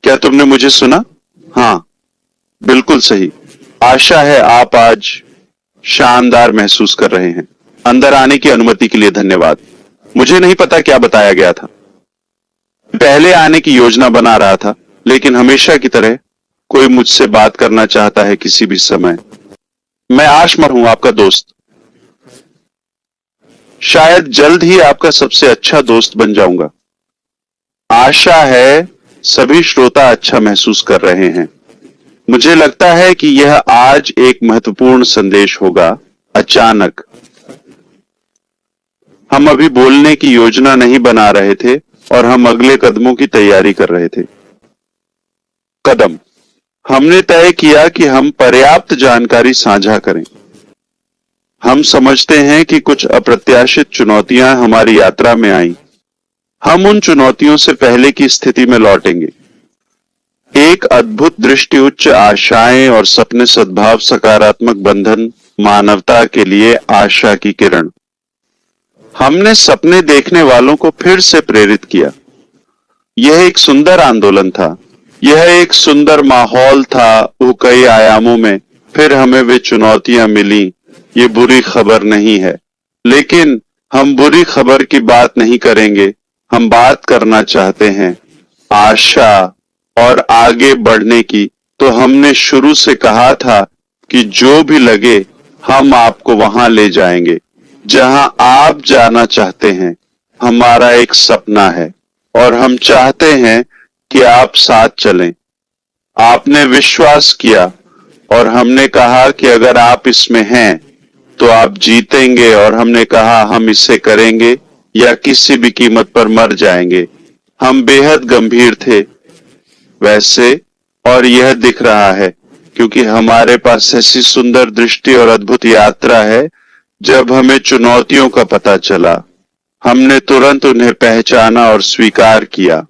क्या तुमने मुझे सुना? हाँ, बिल्कुल सही। आशा है आप आज शानदार महसूस कर रहे हैं। अंदर आने की अनुमति के लिए धन्यवाद। मुझे नहीं पता क्या बताया गया था। पहले आने की योजना बना रहा था, लेकिन हमेशा की तरह कोई मुझसे बात करना चाहता है किसी भी समय। मैं आशमर हूं, आपका दोस्त। शायद जल्द ही आपका सबसे अच्छा दोस्त बन जाऊंगा। आशा है सभी श्रोता अच्छा महसूस कर रहे हैं। मुझे लगता है कि यह आज एक महत्वपूर्ण संदेश होगा। अचानक हम अभी बोलने की योजना नहीं बना रहे थे और हम अगले कदमों की तैयारी कर रहे थे। कदम, हमने तय किया कि हम पर्याप्त जानकारी साझा करें। हम समझते हैं कि कुछ अप्रत्याशित चुनौतियां हमारी यात्रा में आईं। हम उन चुनौतियों से पहले की स्थिति में लौटेंगे। एक अद्भुत दृष्टि, उच्च आशाएं और सपने, सद्भाव, सकारात्मक बंधन, मानवता के लिए आशा की किरण। हमने सपने देखने वालों को फिर से प्रेरित किया। यह एक सुंदर आंदोलन था। यह एक सुंदर माहौल था। वो कई आयामों में। फिर हमें वे चुनौतियां मिली। ये बुरी खबर नहीं है, लेकिन हम बुरी खबर की बात नहीं करेंगे। हम बात करना चाहते हैं आशा और आगे बढ़ने की। तो हमने शुरू से कहा था कि जो भी लगे हम आपको वहां ले जाएंगे जहां आप जाना चाहते हैं। हमारा एक सपना है और हम चाहते हैं कि आप साथ चलें। आपने विश्वास किया और हमने कहा कि अगर आप इसमें हैं तो आप जीतेंगे, और हमने कहा हम इसे करेंगे या किसी भी कीमत पर मर जाएंगे। हम बेहद गंभीर थे वैसे, और यह दिख रहा है क्योंकि हमारे पास ऐसी सुंदर दृष्टि और अद्भुत यात्रा है। जब हमें चुनौतियों का पता चला, हमने तुरंत उन्हें पहचाना और स्वीकार किया।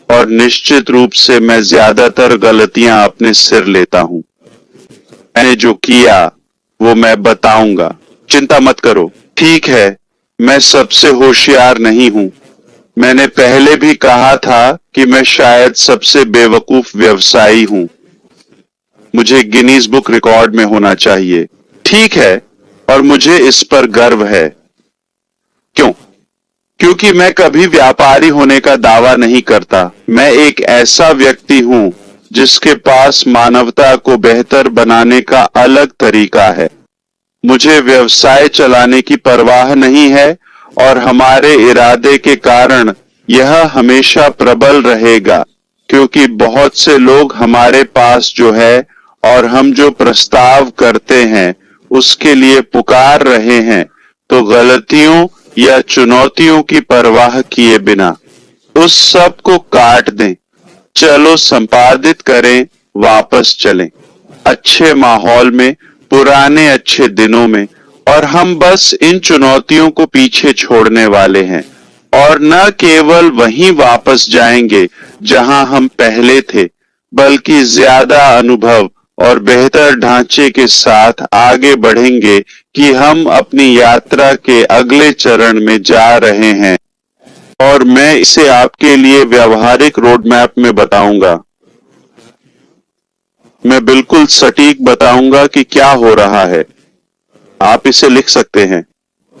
और निश्चित रूप से मैं ज्यादातर गलतियां अपने सिर लेता हूं। मैंने जो किया वो मैं बताऊंगा, चिंता मत करो। ठीक है, मैं सबसे होशियार नहीं हूं। मैंने पहले भी कहा था कि मैं शायद सबसे बेवकूफ व्यवसायी हूं। मुझे गिनीज बुक रिकॉर्ड में होना चाहिए। ठीक है, और मुझे इस पर गर्व है। क्यों? क्योंकि मैं कभी व्यापारी होने का दावा नहीं करता। मैं एक ऐसा व्यक्ति हूं जिसके पास मानवता को बेहतर बनाने का अलग तरीका है। मुझे व्यवसाय चलाने की परवाह नहीं है, और हमारे इरादे के कारण यह हमेशा प्रबल रहेगा, क्योंकि बहुत से लोग हमारे पास जो है और हम जो प्रस्ताव करते हैं उसके लिए पुकार रहे हैं। तो गलतियों या चुनौतियों की परवाह किए बिना उस सब को काट दें। चलो संपादित करें, वापस चलें अच्छे माहौल में, पुराने अच्छे दिनों में। और हम बस इन चुनौतियों को पीछे छोड़ने वाले हैं, और न केवल वहीं वापस जाएंगे जहां हम पहले थे, बल्कि ज्यादा अनुभव और बेहतर ढांचे के साथ आगे बढ़ेंगे कि हम अपनी यात्रा के अगले चरण में जा रहे हैं। और मैं इसे आपके लिए व्यावहारिक रोड मैप में बताऊंगा। मैं बिल्कुल सटीक बताऊंगा कि क्या हो रहा है। आप इसे लिख सकते हैं।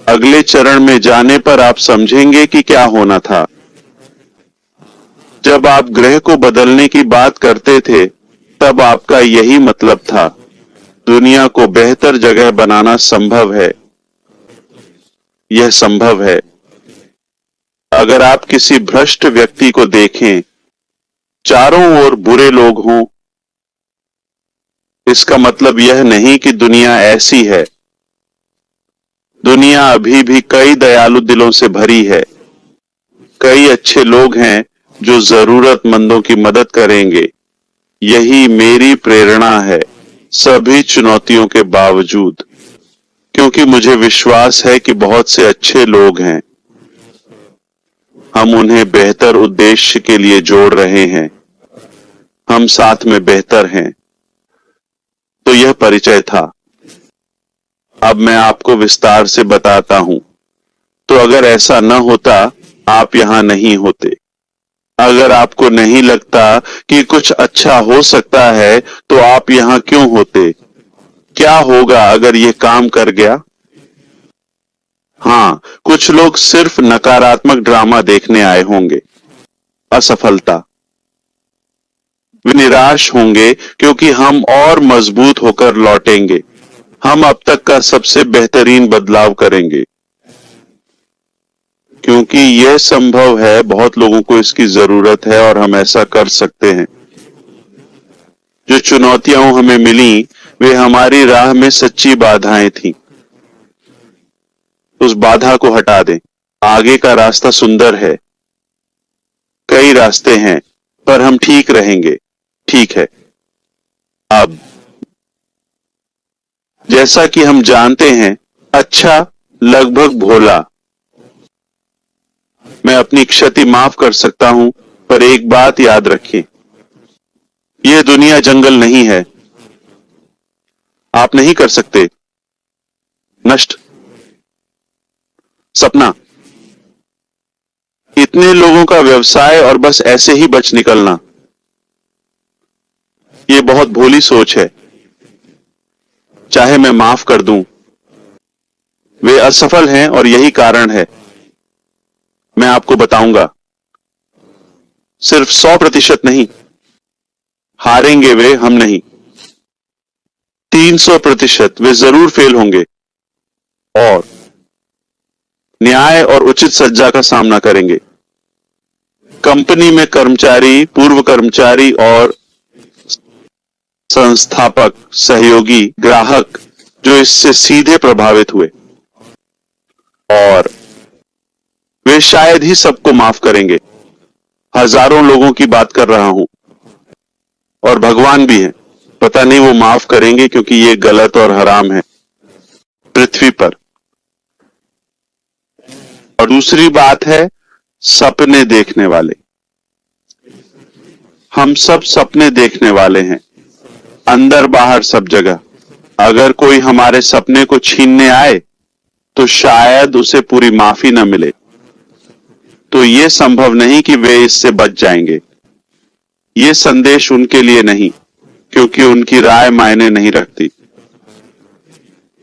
अगले चरण में जाने पर आप समझेंगे कि क्या होना था। जब आप ग्रह को बदलने की बात करते थे, तब आपका यही मतलब था। दुनिया को बेहतर जगह बनाना संभव है। यह संभव है। अगर आप किसी भ्रष्ट व्यक्ति को देखें, चारों ओर बुरे लोग हों, इसका मतलब यह नहीं कि दुनिया ऐसी है। दुनिया अभी भी कई दयालु दिलों से भरी है। कई अच्छे लोग हैं जो जरूरतमंदों की मदद करेंगे। यही मेरी प्रेरणा है, सभी चुनौतियों के बावजूद, क्योंकि मुझे विश्वास है कि बहुत से अच्छे लोग हैं। हम उन्हें बेहतर उद्देश्य के लिए जोड़ रहे हैं। हम साथ में बेहतर हैं। तो यह परिचय था। अब मैं आपको विस्तार से बताता हूं। तो अगर ऐसा न होता, आप यहां नहीं होते। अगर आपको नहीं लगता कि कुछ अच्छा हो सकता है तो आप यहां क्यों होते? क्या होगा अगर ये काम कर गया? हाँ, कुछ लोग सिर्फ नकारात्मक ड्रामा देखने आए होंगे। असफलता। वे निराश होंगे क्योंकि हम और मजबूत होकर लौटेंगे। हम अब तक का सबसे बेहतरीन बदलाव करेंगे। क्योंकि यह संभव है, बहुत लोगों को इसकी जरूरत है और हम ऐसा कर सकते हैं। जो चुनौतियां हमें मिली वे हमारी राह में सच्ची बाधाएं थीं। उस बाधा को हटा दें। आगे का रास्ता सुंदर है। कई रास्ते हैं पर हम ठीक रहेंगे। ठीक है। अब जैसा कि हम जानते हैं, अच्छा लगभग भोला। मैं अपनी क्षति माफ कर सकता हूं, पर एक बात याद रखें, यह दुनिया जंगल नहीं है। आप नहीं कर सकते। नष्ट सपना। इतने लोगों का व्यवसाय और बस ऐसे ही बच निकलना, यह बहुत भोली सोच है। चाहे मैं माफ कर दूं, वे असफल हैं और यही कारण है। मैं आपको बताऊंगा, सिर्फ 100% नहीं। हारेंगे वे, हम नहीं। 300% वे जरूर फेल होंगे और न्याय और उचित सजा का सामना करेंगे। कंपनी में कर्मचारी, पूर्व कर्मचारी और संस्थापक, सहयोगी, ग्राहक जो इससे सीधे प्रभावित हुए, और वे शायद ही सबको माफ करेंगे। हजारों लोगों की बात कर रहा हूं और भगवान भी है। पता नहीं वो माफ करेंगे क्योंकि ये गलत और हराम है पृथ्वी पर। और दूसरी बात है सपने देखने वाले। हम सब सपने देखने वाले हैं, अंदर बाहर सब जगह। अगर कोई हमारे सपने को छीनने आए तो शायद उसे पूरी माफी न मिले। तो यह संभव नहीं कि वे इससे बच जाएंगे। यह संदेश उनके लिए नहीं, क्योंकि उनकी राय मायने नहीं रखती।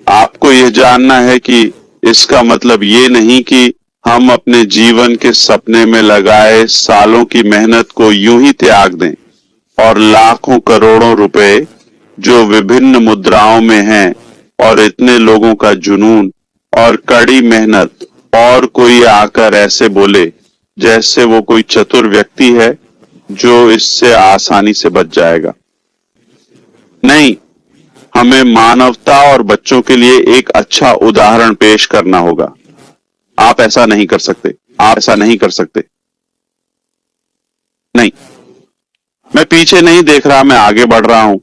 आपको यह जानना है कि इसका मतलब यह नहीं कि हम अपने जीवन के सपने में लगाए सालों की मेहनत को यूं ही त्याग दें और लाखों करोड़ों रुपए जो विभिन्न मुद्राओं में हैं और इतने लोगों का जुनून और कड़ी मेहनत, और कोई आकर ऐसे बोले जैसे वो कोई चतुर व्यक्ति है जो इससे आसानी से बच जाएगा। नहीं, हमें मानवता और बच्चों के लिए एक अच्छा उदाहरण पेश करना होगा। आप ऐसा नहीं कर सकते। आप ऐसा नहीं कर सकते। नहीं, मैं पीछे नहीं देख रहा, मैं आगे बढ़ रहा हूं।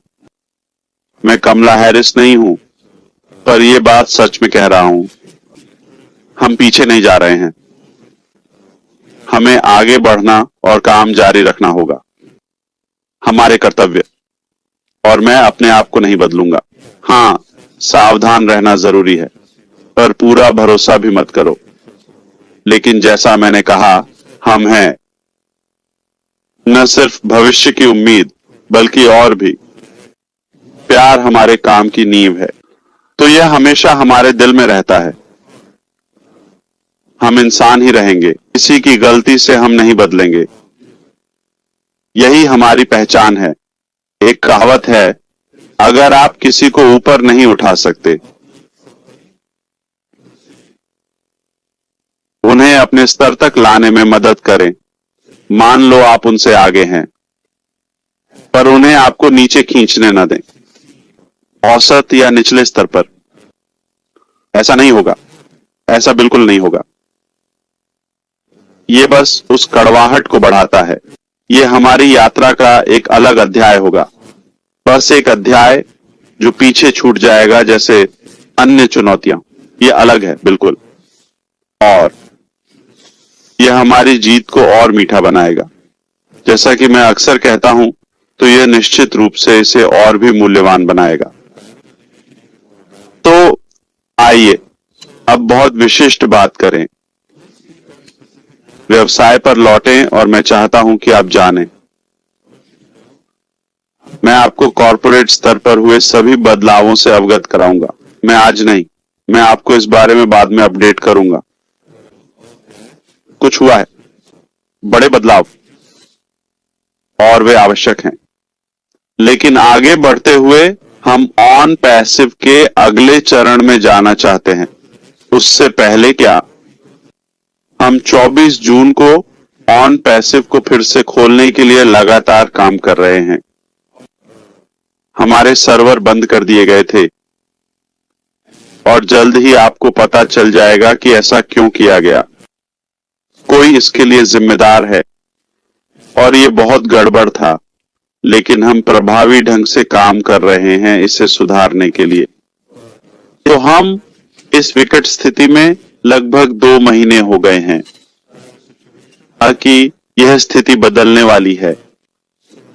मैं कमला हैरिस नहीं हूं, पर यह बात सच में कह रहा हूं। हम पीछे नहीं जा रहे हैं। हमें आगे बढ़ना और काम जारी रखना होगा, हमारे कर्तव्य। और मैं अपने आप को नहीं बदलूंगा। हां, सावधान रहना जरूरी है, पर पूरा भरोसा भी मत करो। लेकिन जैसा मैंने कहा, हम हैं न सिर्फ भविष्य की उम्मीद, बल्कि और भी। प्यार हमारे काम की नींव है, तो यह हमेशा हमारे दिल में रहता है। हम इंसान ही रहेंगे, किसी की गलती से हम नहीं बदलेंगे। यही हमारी पहचान है। एक कहावत है, अगर आप किसी को ऊपर नहीं उठा सकते, उन्हें अपने स्तर तक लाने में मदद करें। मान लो आप उनसे आगे हैं, पर उन्हें आपको नीचे खींचने न दें, औसत या निचले स्तर पर। ऐसा नहीं होगा। ऐसा बिल्कुल नहीं होगा। यह बस उस कड़वाहट को बढ़ाता है। यह हमारी यात्रा का एक अलग अध्याय होगा। बस एक अध्याय जो पीछे छूट जाएगा, जैसे अन्य चुनौतियां। यह अलग है बिल्कुल, और यह हमारी जीत को और मीठा बनाएगा। जैसा कि मैं अक्सर कहता हूं, तो यह निश्चित रूप से इसे और भी मूल्यवान बनाएगा। तो आइए अब बहुत विशिष्ट बात करें। व्यवसाय पर लौटें और मैं चाहता हूं कि आप जानें, मैं आपको कॉर्पोरेट स्तर पर हुए सभी बदलावों से अवगत कराऊंगा। मैं आज नहीं, मैं आपको इस बारे में बाद में अपडेट करूंगा। कुछ हुआ है, बड़े बदलाव, और वे आवश्यक हैं। लेकिन आगे बढ़ते हुए हम ऑन पैसिव के अगले चरण में जाना चाहते हैं। उससे पहले क्या, हम 24 जून को ऑन पैसिव को फिर से खोलने के लिए लगातार काम कर रहे हैं। हमारे सर्वर बंद कर दिए गए थे और जल्द ही आपको पता चल जाएगा कि ऐसा क्यों किया गया। कोई इसके लिए जिम्मेदार है और ये बहुत गड़बड़ था, लेकिन हम प्रभावी ढंग से काम कर रहे हैं इसे सुधारने के लिए। तो हम इस विकट स्थिति में लगभग 2 महीने हो गए हैं कि यह स्थिति बदलने वाली है।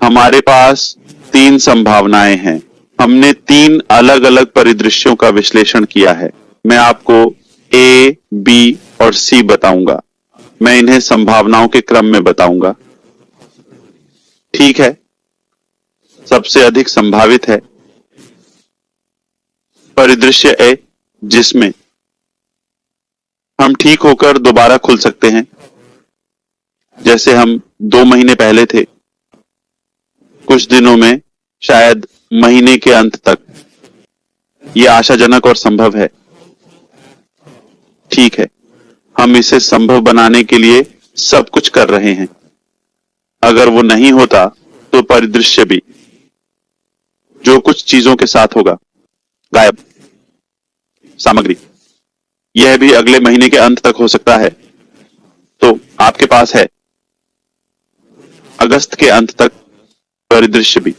हमारे पास 3 संभावनाएं हैं। हमने 3 अलग अलग परिदृश्यों का विश्लेषण किया है। मैं आपको A, B और C बताऊंगा। मैं इन्हें संभावनाओं के क्रम में बताऊंगा। ठीक है, सबसे अधिक संभावित है परिदृश्य A, जिसमें हम ठीक होकर दोबारा खुल सकते हैं जैसे हम 2 महीने पहले थे, कुछ दिनों में, शायद महीने के अंत तक। यह आशाजनक और संभव है। ठीक है, हम इसे संभव बनाने के लिए सब कुछ कर रहे हैं। अगर वो नहीं होता तो परिदृश्य भी, जो कुछ चीजों के साथ होगा, गायब सामग्री, यह भी अगले महीने के अंत तक हो सकता है। तो आपके पास है अगस्त के अंत तक परिदृश्य भी।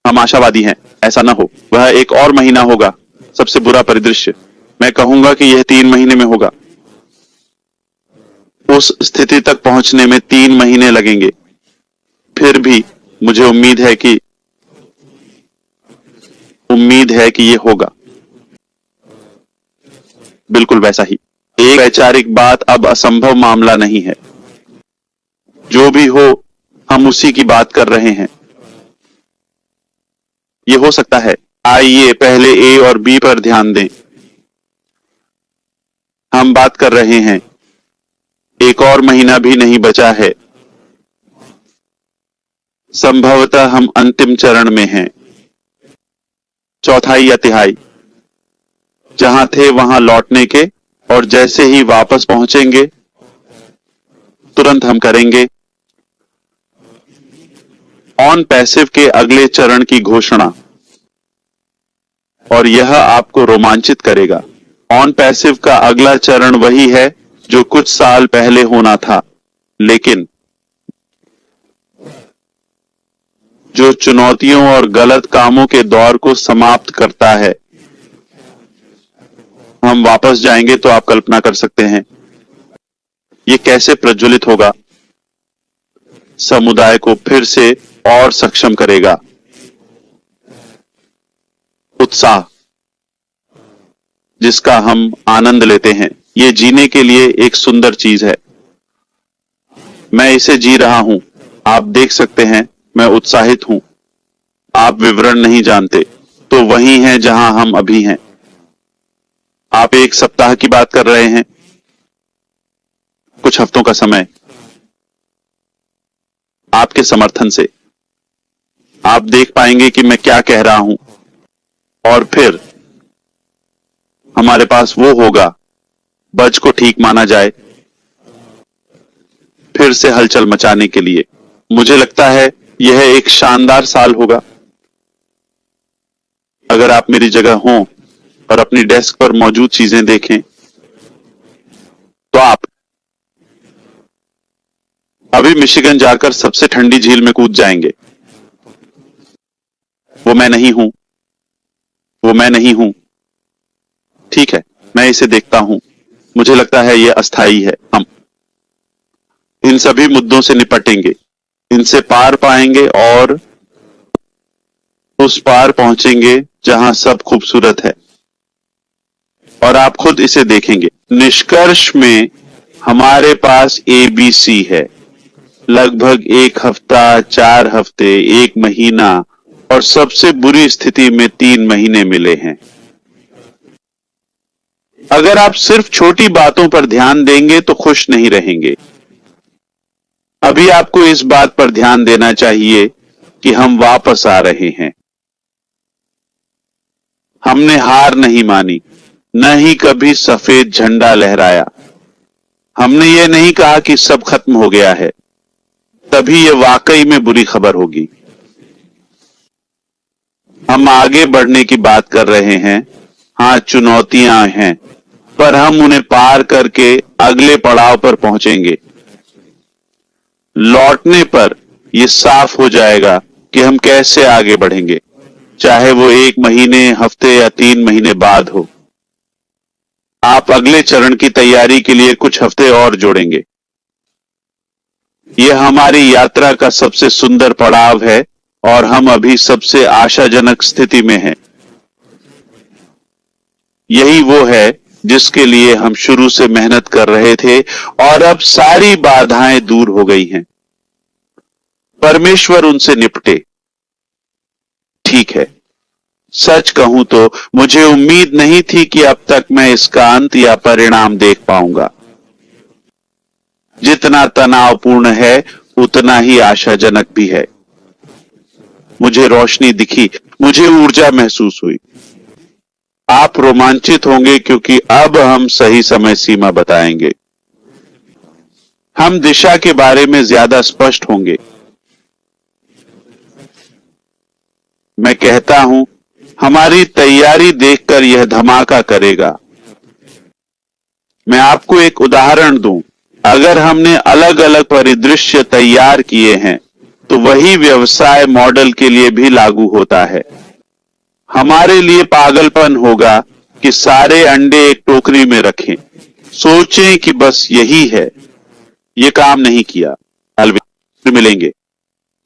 हम आशावादी हैं ऐसा ना हो। वह एक और महीना होगा। सबसे बुरा परिदृश्य, मैं कहूंगा कि यह 3 महीने में होगा। उस स्थिति तक पहुंचने में 3 महीने लगेंगे। फिर भी मुझे उम्मीद है कि यह होगा। बिल्कुल वैसा ही। एक वैचारिक बात अब असंभव मामला नहीं है। जो भी हो, हम उसी की बात कर रहे हैं। यह हो सकता है। आइए पहले A और B पर ध्यान दें। हम बात कर रहे हैं, एक और महीना भी नहीं बचा है। संभवतः हम अंतिम चरण में हैं, चौथाई या तिहाई। जहां थे वहां लौटने के, और जैसे ही वापस पहुंचेंगे तुरंत हम करेंगे ऑन पैसिव के अगले चरण की घोषणा, और यह आपको रोमांचित करेगा। ऑन पैसिव का अगला चरण वही है जो कुछ साल पहले होना था, लेकिन जो चुनौतियों और गलत कामों के दौर को समाप्त करता है। हम वापस जाएंगे तो आप कल्पना कर सकते हैं यह कैसे प्रज्वलित होगा। समुदाय को फिर से और सक्षम करेगा। उत्साह जिसका हम आनंद लेते हैं, यह जीने के लिए एक सुंदर चीज है। मैं इसे जी रहा हूं। आप देख सकते हैं मैं उत्साहित हूं। आप विवरण नहीं जानते, तो वही हैं जहां हम अभी हैं। आप 1 सप्ताह की बात कर रहे हैं, कुछ हफ्तों का समय। आपके समर्थन से आप देख पाएंगे कि मैं क्या कह रहा हूं, और फिर हमारे पास वो होगा, बज को ठीक माना जाए, फिर से हलचल मचाने के लिए। मुझे लगता है यह एक शानदार साल होगा। अगर आप मेरी जगह हों और अपनी डेस्क पर मौजूद चीजें देखें, तो आप अभी मिशिगन जाकर सबसे ठंडी झील में कूद जाएंगे। वो मैं नहीं हूं। ठीक है, मैं इसे देखता हूं। मुझे लगता है यह अस्थाई है। हम इन सभी मुद्दों से निपटेंगे, इनसे पार पाएंगे और उस पार पहुंचेंगे जहां सब खूबसूरत है, और आप खुद इसे देखेंगे। निष्कर्ष में हमारे पास ABC है, लगभग 1 हफ्ता, 4 हफ्ते, 1 महीना और सबसे बुरी स्थिति में 3 महीने मिले हैं। अगर आप सिर्फ छोटी बातों पर ध्यान देंगे तो खुश नहीं रहेंगे। अभी आपको इस बात पर ध्यान देना चाहिए कि हम वापस आ रहे हैं। हमने हार नहीं मानी, न ही कभी सफेद झंडा लहराया। हमने ये नहीं कहा कि सब खत्म हो गया है, तभी ये वाकई में बुरी खबर होगी। हम आगे बढ़ने की बात कर रहे हैं। हाँ, चुनौतियां हैं, पर हम उन्हें पार करके अगले पड़ाव पर पहुंचेंगे। लौटने पर यह साफ हो जाएगा कि हम कैसे आगे बढ़ेंगे, चाहे वो 1 महीने, हफ्ते या 3 महीने बाद हो। आप अगले चरण की तैयारी के लिए कुछ हफ्ते और जोड़ेंगे। यह हमारी यात्रा का सबसे सुंदर पड़ाव है और हम अभी सबसे आशाजनक स्थिति में हैं। यही वो है जिसके लिए हम शुरू से मेहनत कर रहे थे और अब सारी बाधाएं दूर हो गई हैं। परमेश्वर उनसे निपटे। ठीक है, सच कहूं तो मुझे उम्मीद नहीं थी कि अब तक मैं इसका अंत या परिणाम देख पाऊंगा। जितना तनावपूर्ण है उतना ही आशाजनक भी है। मुझे रोशनी दिखी, मुझे ऊर्जा महसूस हुई। आप रोमांचित होंगे क्योंकि अब हम सही समय सीमा बताएंगे। हम दिशा के बारे में ज्यादा स्पष्ट होंगे। मैं कहता हूं, हमारी तैयारी देखकर यह धमाका करेगा। मैं आपको एक उदाहरण दूं। अगर हमने अलग अलग परिदृश्य तैयार किए हैं तो वही व्यवसाय मॉडल के लिए भी लागू होता है। हमारे लिए पागलपन होगा कि सारे अंडे एक टोकरी में रखें, सोचें कि बस यही है। ये काम नहीं किया, अलविदा, मिलेंगे।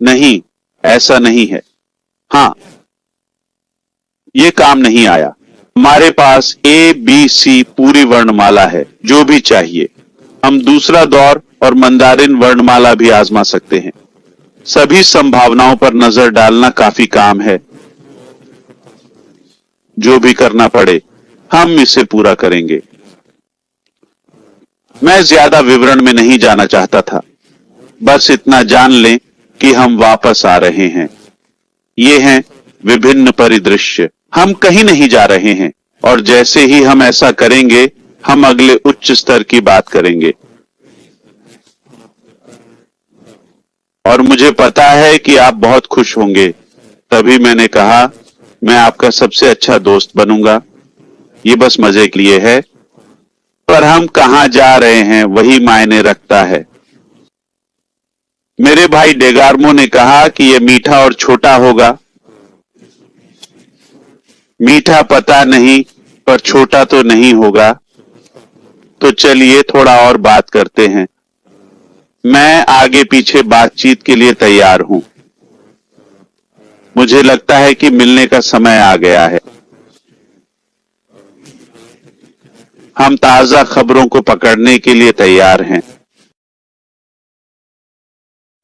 नहीं, ऐसा नहीं है। हाँ, ये काम नहीं आया। हमारे पास ABC पूरी वर्णमाला है, जो भी चाहिए। हम दूसरा दौर और मंदारिन वर्णमाला भी आजमा सकते हैं। सभी संभावनाओं पर नजर डालना काफी काम है। जो भी करना पड़े, हम इसे पूरा करेंगे। मैं ज्यादा विवरण में नहीं जाना चाहता था, बस इतना जान लें कि हम वापस आ रहे हैं। ये हैं विभिन्न परिदृश्य। हम कहीं नहीं जा रहे हैं और जैसे ही हम ऐसा करेंगे, हम अगले उच्च स्तर की बात करेंगे। और मुझे पता है कि आप बहुत खुश होंगे। तभी मैंने कहा, मैं आपका सबसे अच्छा दोस्त बनूंगा। ये बस मजे के लिए है, पर हम कहां जा रहे हैं वही मायने रखता है। मेरे भाई डेगार्मो ने कहा कि यह मीठा और छोटा होगा। मीठा पता नहीं, पर छोटा तो नहीं होगा। तो चलिए थोड़ा और बात करते हैं। मैं आगे पीछे बातचीत के लिए तैयार हूं। मुझे लगता है कि मिलने का समय आ गया है। हम ताजा खबरों को पकड़ने के लिए तैयार हैं।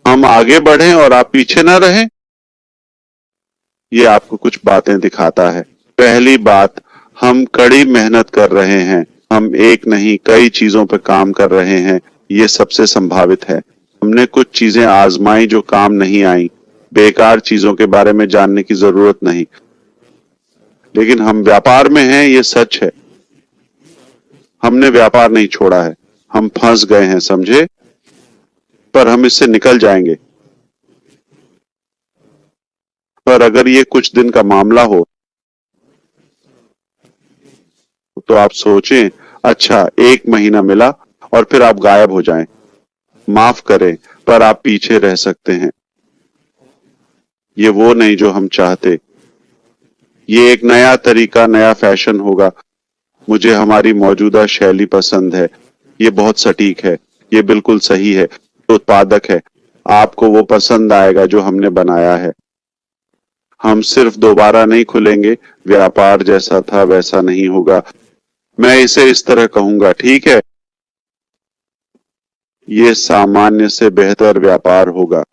हम आगे बढ़ें और आप पीछे न रहें। ये आपको कुछ बातें दिखाता है। पहली बात, हम कड़ी मेहनत कर रहे हैं। हम एक नहीं कई चीजों पर काम कर रहे हैं। ये सबसे संभावित है। हमने कुछ चीजें आजमाई जो काम नहीं आई। बेकार चीजों के बारे में जानने की जरूरत नहीं। लेकिन हम व्यापार में हैं, ये सच है। हमने व्यापार नहीं छोड़ा है। हम फंस गए हैं, समझे? पर हम इससे निकल जाएंगे। पर अगर ये कुछ दिन का मामला हो तो आप सोचें, अच्छा 1 महीना मिला और फिर आप गायब हो जाएं। माफ करें, पर आप पीछे रह सकते हैं। ये वो नहीं जो हम चाहते। ये एक नया तरीका, नया फैशन होगा। मुझे हमारी मौजूदा शैली पसंद है। ये बहुत सटीक है। ये बिल्कुल सही है, उत्पादक है। आपको वो पसंद आएगा जो हमने बनाया है। हम सिर्फ दोबारा नहीं खुलेंगे। व्यापार जैसा था वैसा नहीं होगा। मैं इसे इस तरह कहूंगा, ठीक है? ये सामान्य से बेहतर व्यापार होगा।